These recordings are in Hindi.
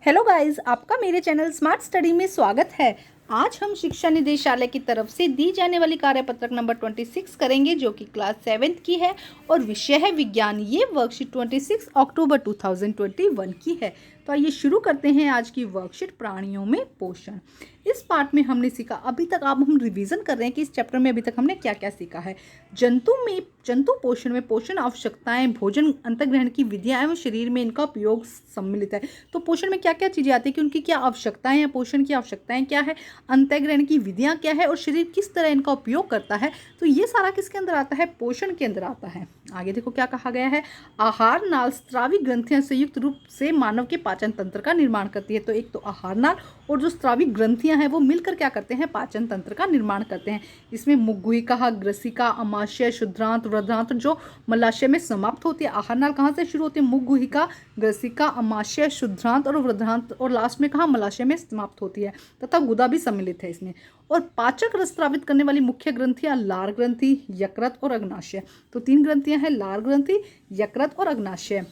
हेलो गाइस, आपका मेरे चैनल स्मार्ट स्टडी में स्वागत है। आज हम शिक्षा निदेशालय की तरफ से दी जाने वाली कार्यपत्रक नंबर 26 करेंगे, जो कि क्लास 7 की है और विषय है विज्ञान। ये वर्कशीट 26 अक्टूबर 2021 की है। तो आइए शुरू करते हैं आज की वर्कशीट, प्राणियों में पोषण। इस पार्ट में हमने सीखा, अभी तक अब हम रिवीजन कर रहे हैं कि इस चैप्टर में अभी तक हमने क्या क्या सीखा है। जंतु पोषण में पोषण आवश्यकताएं, भोजन अंतर्ग्रहण की विधियां एवं शरीर में इनका उपयोग सम्मिलित है। तो पोषण में क्या क्या चीजें आती है कि उनकी क्या आवश्यकताएं हैं, पोषण की आवश्यकताएं क्या है, अंतःग्रहण की विधियां क्या है और शरीर किस तरह इनका उपयोग करता है। तो ये सारा किसके अंदर आता है? पोषण के अंदर आता है। आगे देखो क्या कहा गया है। आहार नाल स्रावी ग्रंथियां संयुक्त रूप से मानव के पाचन तंत्र का निर्माण करती है। तो एक तो आहार नाल और जो स्रावी ग्रंथियां हैं वो मिलकर क्या करते हैं? पाचन तंत्र का निर्माण करते हैं। इसमें मुखगुहिका, ग्रसिका, अमाशय, शुद्रांत, वृद्धांत जो मलाशय में समाप्त होती है। आहार नाल कहाँ से शुरू होती है? मुखगुहिका, ग्रसिका, अमाशय, शुद्रांत और वृद्धांत, और लास्ट में कहाँ? मलाशय में समाप्त होती है, तथा गुदा भी सम्मिलित है इसमें। और पाचक रस स्रावित करने वाली मुख्य ग्रंथियां लार ग्रंथि, यकृत और अग्नाशय। तो 3 ग्रंथियां हैं, लार ग्रंथि, यकृत और अग्नाशय।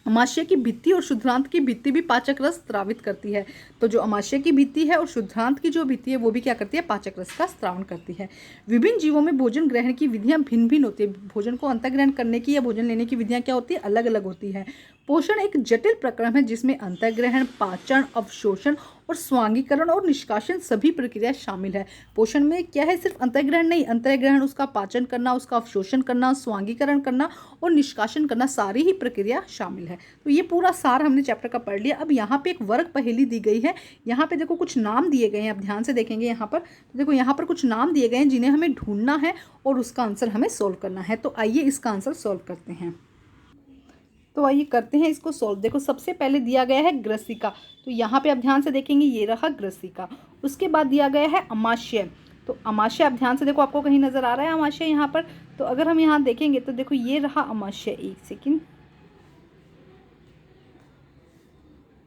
अमाशय की भित्ति और शुद्धांत की भित्ति भी पाचक रस स्रावित करती है। तो जो अमाशय की भित्ति है और शुद्धांत की जो भित्ति है वो भी क्या करती है? पाचक रस का स्रावन करती है। विभिन्न जीवों में भोजन ग्रहण की विधियां भिन्न भिन्न होती है। भोजन को अंतःग्रहण करने की या भोजन लेने की विधियां क्या होती है? अलग अलग होती है। पोषण एक जटिल प्रक्रम है जिसमें अंतःग्रहण, पाचन, अवशोषण और स्वांगीकरण और निष्कासन सभी प्रक्रिया शामिल है। पोषण में क्या है? सिर्फ अंतःग्रहण नहीं, अंतःग्रहण, उसका पाचन करना, उसका अवशोषण करना, स्वांगीकरण करना और निष्कासन करना, सारी ही प्रक्रिया शामिल है। तो ये पूरा सार हमने चैप्टर का पढ़ लिया। अब यहाँ पे एक वर्ग पहेली दी गई है। यहाँ पे देखो कुछ नाम दिए गए हैं, आप ध्यान से देखेंगे यहाँ पर। तो देखो यहाँ पर कुछ नाम दिए गए हैं जिन्हें हमें ढूंढना है और उसका आंसर हमें सोल्व करना है। तो आइए इसका आंसर सोल्व करते हैं। तो आइए करते हैं इसको सॉल्व। देखो सबसे पहले दिया गया है ग्रसिका। तो यहाँ पे आप ध्यान से देखेंगे, ये रहा ग्रसिका। उसके बाद दिया गया है अमाशय। तो अमाशय आप ध्यान से देखो, आपको कहीं नजर आ रहा है अमाशय यहाँ पर? तो अगर हम यहाँ देखेंगे तो देखो ये रहा अमाशय। एक सेकेंड,